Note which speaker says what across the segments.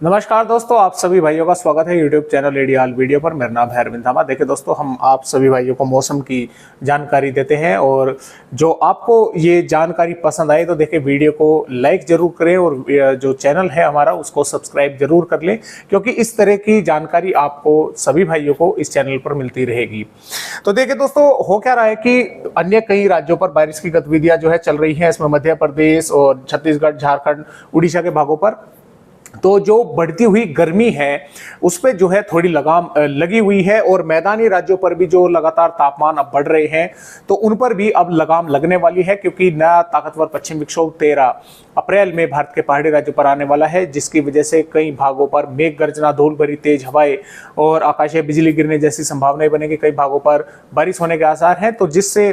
Speaker 1: नमस्कार दोस्तों, आप सभी भाइयों का स्वागत है यूट्यूब चैनल एडीआल वीडियो पर। मेरा नाम है अरविंद धामा। देखिए दोस्तों, हम आप सभी भाइयों को मौसम की जानकारी देते हैं और जो आपको ये जानकारी पसंद आए तो देखिए वीडियो को लाइक जरूर करें और जो चैनल है हमारा उसको सब्सक्राइब जरूर कर लें, क्योंकि इस तरह की जानकारी आपको सभी भाइयों को इस चैनल पर मिलती रहेगी। तो देखिए दोस्तों, हो क्या रहा है कि अन्य कई राज्यों पर बारिश की गतिविधियां जो है चल रही हैं। इसमें मध्य प्रदेश और छत्तीसगढ़, झारखंड, उड़ीसा के भागों पर तो जो बढ़ती हुई गर्मी है उस पर जो है थोड़ी लगाम लगी हुई है और मैदानी राज्यों पर भी जो लगातार तापमान अब बढ़ रहे हैं तो उन पर भी अब लगाम लगने वाली है, क्योंकि नया ताकतवर पश्चिम विक्षोभ 13 अप्रैल में भारत के पहाड़ी राज्यों पर आने वाला है, जिसकी वजह से कई भागों पर मेघ गर्जना, धूल भरी तेज हवाएं और आकाशीय बिजली गिरने जैसी संभावनाएं बनेगी। कई भागों पर बारिश होने के आसार हैं, तो जिससे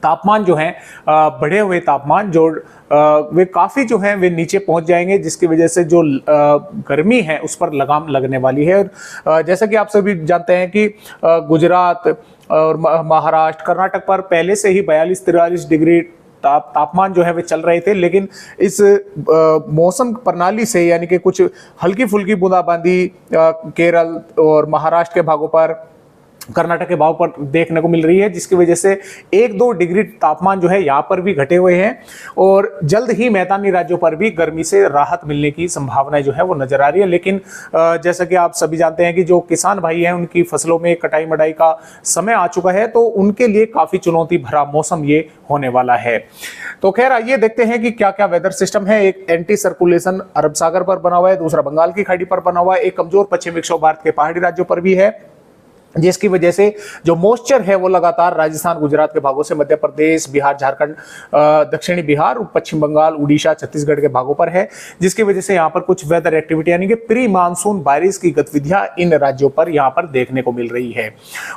Speaker 1: तापमान जो है बढ़े हुए तापमान जो वे काफ़ी जो है वे नीचे पहुंच जाएंगे, जिसकी वजह से जो गर्मी है उस पर लगाम लगने वाली है। और जैसा कि आप सभी जानते हैं कि गुजरात और महाराष्ट्र, कर्नाटक पर पहले से ही 42-43 डिग्री तापमान जो है वे चल रहे थे, लेकिन इस मौसम प्रणाली से यानी कि कुछ हल्की फुल्की बूंदाबांदी केरल और महाराष्ट्र के भागों पर, कर्नाटक के भाव पर देखने को मिल रही है, जिसकी वजह से 1-2 डिग्री तापमान जो है यहाँ पर भी घटे हुए हैं और जल्द ही मैदानी राज्यों पर भी गर्मी से राहत मिलने की संभावनाएं जो है वो नजर आ रही है। लेकिन जैसा कि आप सभी जानते हैं कि जो किसान भाई हैं उनकी फसलों में कटाई मड़ाई का समय आ चुका है, तो उनके लिए काफी चुनौती भरा मौसम ये होने वाला है। तो खैर आइए देखते हैं कि क्या क्या वेदर सिस्टम है। एक एंटी सर्कुलेशन अरब सागर पर बना हुआ है, दूसरा बंगाल की खाड़ी पर बना हुआ है, एक कमजोर पश्चिम विक्षोभ भारत के पहाड़ी राज्यों पर भी है, जिसकी वजह से जो मॉइस्चर है वो लगातार राजस्थान, गुजरात के भागों से मध्य प्रदेश, बिहार, झारखंड, दक्षिणी बिहार, पश्चिम बंगाल, उड़ीसा, छत्तीसगढ़ के भागों पर है, जिसकी वजह से यहाँ पर कुछ वेदर एक्टिविटी यानी कि प्री मानसून बारिश की गतिविधियां इन राज्यों पर यहाँ पर देखने को मिल रही है।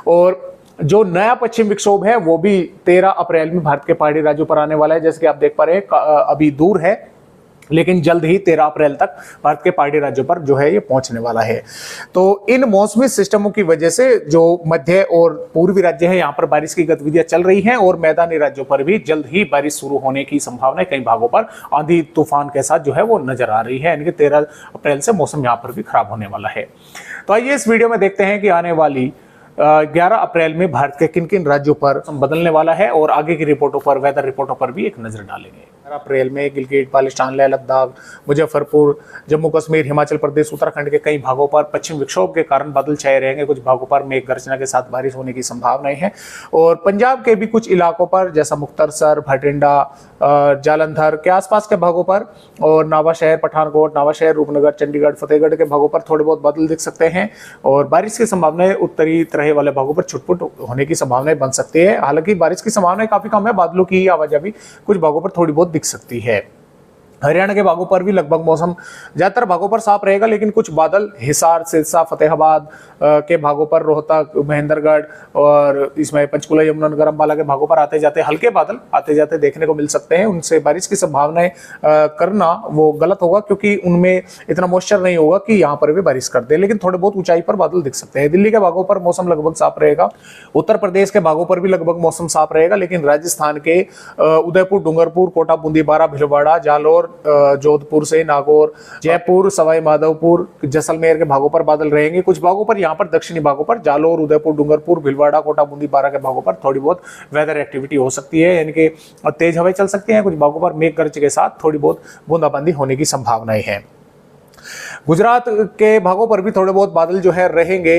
Speaker 1: और जो नया पश्चिम विक्षोभ है वो भी 13 अप्रैल में भारत के पहाड़ी राज्यों पर आने वाला है। जैसे कि आप देख पा रहे हैं अभी दूर है, लेकिन जल्द ही 13 अप्रैल तक भारत के पहाड़ी राज्यों पर जो है ये पहुंचने वाला है। तो इन मौसमी सिस्टमों की वजह से जो मध्य और पूर्वी राज्य है यहाँ पर बारिश की गतिविधियां चल रही हैं और मैदानी राज्यों पर भी जल्द ही बारिश शुरू होने की संभावना है। कई भागों पर आंधी तूफान के साथ जो है वो नजर आ रही है, यानी कि 13 अप्रैल से मौसम यहाँ पर भी खराब होने वाला है। तो आइए इस वीडियो में देखते हैं कि आने वाली 11 अप्रैल में भारत के किन किन राज्यों पर बदलने वाला है और आगे की रिपोर्टों पर, वेदर रिपोर्टों पर भी एक नजर डालेंगे। 11 अप्रैल में गिलगिट बाल्टिस्तान, लेह लद्दाख, मुजफ्फरपुर, जम्मू कश्मीर, हिमाचल प्रदेश, उत्तराखंड के कई भागों पर पश्चिम विक्षोभ के कारण बादल छाए रहेंगे। कुछ भागों पर मेघ गर्जना के साथ बारिश होने की संभावनाएं हैं और पंजाब के भी कुछ इलाकों पर जैसा मुक्तसर, भटिंडा, जालंधर के आसपास के भागों पर और नवाशहर, पठानकोट, नवाशहर, रूपनगर, चंडीगढ़, फतेहगढ़ के भागों पर थोड़े बहुत बादल दिख सकते हैं और बारिश की संभावनाएं उत्तरी तराई वाले भागों पर छुटपुट होने की संभावनाएं बन सकती है। हालांकि बारिश की संभावनाएं काफी कम है, बादलों की आवाजाही कुछ भागों पर थोड़ी बहुत दिख सकती है। हरियाणा के भागों पर भी लगभग मौसम ज्यादातर भागों पर साफ रहेगा, लेकिन कुछ बादल हिसार, सिरसा, फतेहाबाद के भागों पर, रोहतक, महेंद्रगढ़ और इसमें पंचकुला, यमुनानगर, अंबाला के भागों पर आते जाते हल्के बादल आते जाते देखने को मिल सकते हैं। उनसे बारिश की संभावनाएं करना वो गलत होगा, क्योंकि उनमें इतना मॉइस्चर नहीं होगा कि यहाँ पर भी बारिश कर दे, लेकिन थोड़े बहुत ऊंचाई पर बादल दिख सकते हैं। दिल्ली के भागों पर मौसम लगभग साफ रहेगा, उत्तर प्रदेश के भागों पर भी लगभग मौसम साफ रहेगा, लेकिन राजस्थान के उदयपुर, डूंगरपुर, कोटा, बूंदी, बारा, भीलवाड़ा, जालौर, जोधपुर से नागौर, जयपुर, सवाई माधोपुर, जैसलमेर के भागों पर बादल रहेंगे। कुछ भागों पर यहाँ पर दक्षिणी भागों पर जालौर, उदयपुर, डूंगरपुर, भीलवाड़ा, कोटा, बूंदी, बारा के भागों पर थोड़ी बहुत वेदर एक्टिविटी हो सकती है, यानी कि तेज हवाएं चल सकती हैं। कुछ भागों पर मेघ गर्ज के साथ थोड़ी बहुत बूंदाबांदी होने की संभावनाएं हैं। गुजरात के भागों पर भी थोड़े बहुत बादल जो है रहेंगे।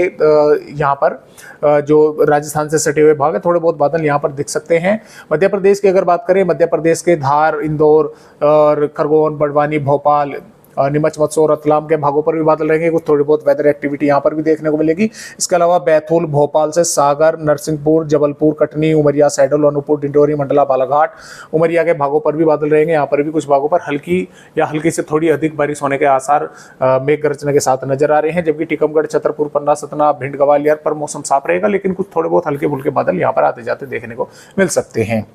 Speaker 1: यहाँ पर जो राजस्थान से सटे हुए भाग है, थोड़े बहुत बादल यहाँ पर दिख सकते हैं। मध्य प्रदेश की अगर बात करें, मध्य प्रदेश के धार, इंदौर और खरगोन, बड़वानी, भोपाल, नीमच, मंदसौर, रतलाम के भागों पर भी बादल रहेंगे। कुछ थोड़ी बहुत वेदर एक्टिविटी यहाँ पर भी देखने को मिलेगी। इसके अलावा बैतूल, भोपाल से सागर, नरसिंहपुर, जबलपुर, कटनी, उमरिया, सैडल, अनूपपुर, डिंडोरी, मंडला, बालाघाट, उमरिया के भागों पर भी बादल रहेंगे। यहाँ पर भी कुछ भागों पर हल्की या हल्की से थोड़ी अधिक बारिश होने के आसार मेघ गर्जना के साथ नजर आ रहे हैं। जबकि टीकमगढ़, छतरपुर, पन्ना, सतना, भिंड, ग्वालियर पर मौसम साफ रहेगा, लेकिन कुछ थोड़े बहुत हल्के फुल्के बादल यहाँ पर आते जाते देखने को मिल सकते हैं।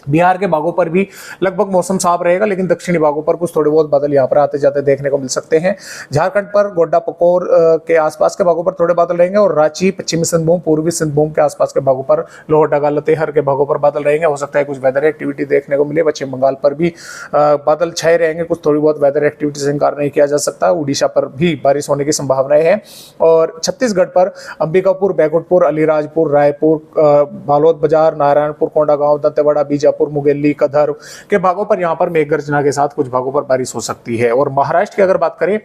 Speaker 1: बिहार के भागों पर भी लगभग मौसम साफ रहेगा, लेकिन दक्षिणी भागों पर कुछ थोड़े बहुत बादल यहाँ पर आते जाते देखने को मिल सकते हैं। झारखंड पर गोड्डा पकोर के आसपास के भागों पर थोड़े बादल रहेंगे और रांची, पश्चिमी सिंहभूम, पूर्वी सिंहभूम के आसपास के भागों पर, लोहरदगा, लतेहर के भागों पर बादल रहेंगे। हो सकता है कुछ वेदर एक्टिविटी देखने को मिले। पश्चिम बंगाल पर भी बादल छाए रहेंगे, कुछ थोड़ी बहुत वेदर एक्टिविटी से इनकार नहीं किया जा सकता। उड़ीसा पर भी बारिश होने की संभावनाएं हैं और छत्तीसगढ़ पर अंबिकापुर, बैकुंठपुर, अलीराजपुर, रायपुर, बालोद बाजार, नारायणपुर, कोंडागांव, दंतेवाड़ा, बीजापुर, मुंगेली, कधर के भागों पर यहां पर मेघ गर्जना के साथ कुछ भागों पर बारिश हो सकती है। और महाराष्ट्र की अगर बात करें,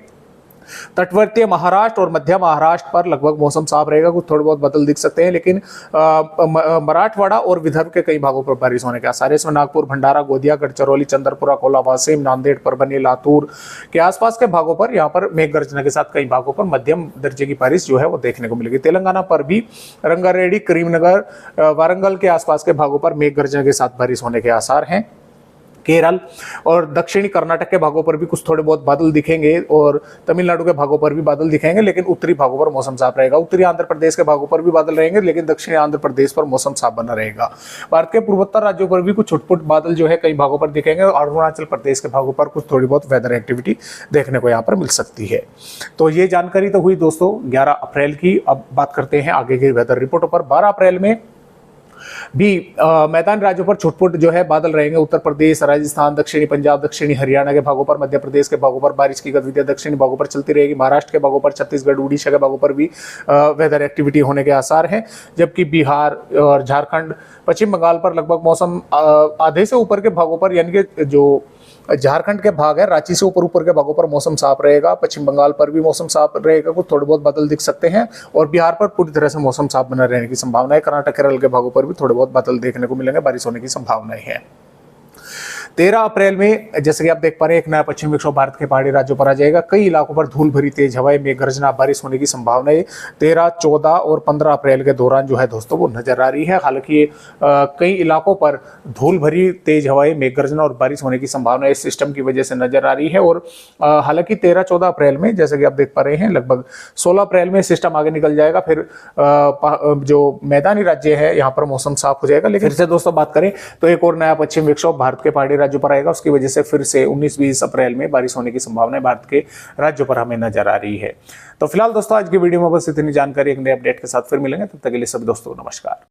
Speaker 1: तटवर्तीय महाराष्ट्र और मध्य महाराष्ट्र पर लगभग मौसम साफ रहेगा, कुछ थोड़े बहुत बादल दिख सकते हैं, लेकिन मराठवाड़ा और विदर्भ के कई भागों पर बारिश होने के आसार है। इसमें नागपुर, भंडारा, गोंदिया, गढ़चिरौली, चंद्रपुरा, कोलाबासेम, नांदेड़, परभनी, लातूर के आसपास के भागों पर यहाँ पर मेघ गर्जना के साथ कई भागों पर मध्यम दर्जे की बारिश जो है वो देखने को मिलेगी। तेलंगाना पर भी रंगारेड्डी, करीमनगर, वारंगल के आसपास के भागों पर मेघ गर्जना के साथ बारिश होने के आसार हैं। केरल और दक्षिणी कर्नाटक के भागों पर भी कुछ थोड़े बहुत बादल दिखेंगे और तमिलनाडु के भागों पर भी बादल दिखेंगे, लेकिन उत्तरी भागों पर मौसम साफ रहेगा। उत्तरी आंध्र प्रदेश के भागों पर भी बादल रहेंगे, लेकिन दक्षिणी आंध्र प्रदेश पर मौसम साफ बना रहेगा। भारत के पूर्वोत्तर राज्यों पर भी कुछ छुटपुट बादल जो है कई भागों पर दिखेंगे और अरुणाचल प्रदेश के भागों पर कुछ थोड़ी बहुत वेदर एक्टिविटी देखने को यहाँ पर मिल सकती है। तो ये जानकारी तो हुई दोस्तों 11 अप्रैल की। अब बात करते हैं आगे की वेदर रिपोर्टों पर। 12 अप्रैल में भी मैदानी राज्यों पर छुटपुट जो है बादल रहेंगे। उत्तर प्रदेश, राजस्थान, दक्षिणी पंजाब, दक्षिणी हरियाणा के भागों पर, मध्य प्रदेश के भागों पर बारिश की गतिविधियां दक्षिणी भागों पर चलती रहेगी। महाराष्ट्र के भागों पर, छत्तीसगढ़, उड़ीसा के भागों पर भी वेदर एक्टिविटी होने के आसार हैं। जबकि बिहार और झारखंड, पश्चिम बंगाल पर लगभग मौसम आधे से ऊपर के भागों पर, यानी कि जो झारखंड के भाग है, रांची से ऊपर के भागों पर मौसम साफ रहेगा। पश्चिम बंगाल पर भी मौसम साफ रहेगा, कुछ थोड़े बहुत बादल दिख सकते हैं और बिहार पर पूरी तरह से मौसम साफ बना रहने की संभावना है। कर्नाटक, केरल के भागों पर भी थोड़े बहुत बादल देखने को मिलेंगे, बारिश होने की संभावनाएं हैं। 13 अप्रैल में जैसे कि आप देख पा रहे हैं, एक नया पश्चिमी विक्षोभ भारत के पहाड़ी राज्यों पर आ जाएगा। कई इलाकों पर धूल भरी तेज हवाएं, मेघ गर्जना, बारिश होने की संभावनाएं 13, 14 और 15 अप्रैल के दौरान जो है दोस्तों वो नजर आ रही है। हालांकि कई इलाकों पर धूल भरी तेज हवाएं, मेघ गर्जना और बारिश होने की संभावना इस सिस्टम की वजह से नजर आ रही है। और हालांकि 13, 14 अप्रैल में जैसे कि आप देख पा रहे हैं, लगभग 16 अप्रैल में सिस्टम आगे निकल जाएगा। फिर जो मैदानी राज्य है यहाँ पर मौसम साफ हो जाएगा। लेकिन फिर से दोस्तों बात करें तो एक और नया पश्चिमी विक्षोभ भारत के पहाड़ी राज्यों पर आएगा। उसकी वजह से फिर से 19-20 अप्रैल में बारिश होने की संभावना भारत के राज्यों पर हमें नजर आ रही है। तो फिलहाल दोस्तों आज की वीडियो में बस इतनी जानकारी। एक नए अपडेट के साथ फिर मिलेंगे, तब तक के लिए सभी दोस्तों नमस्कार।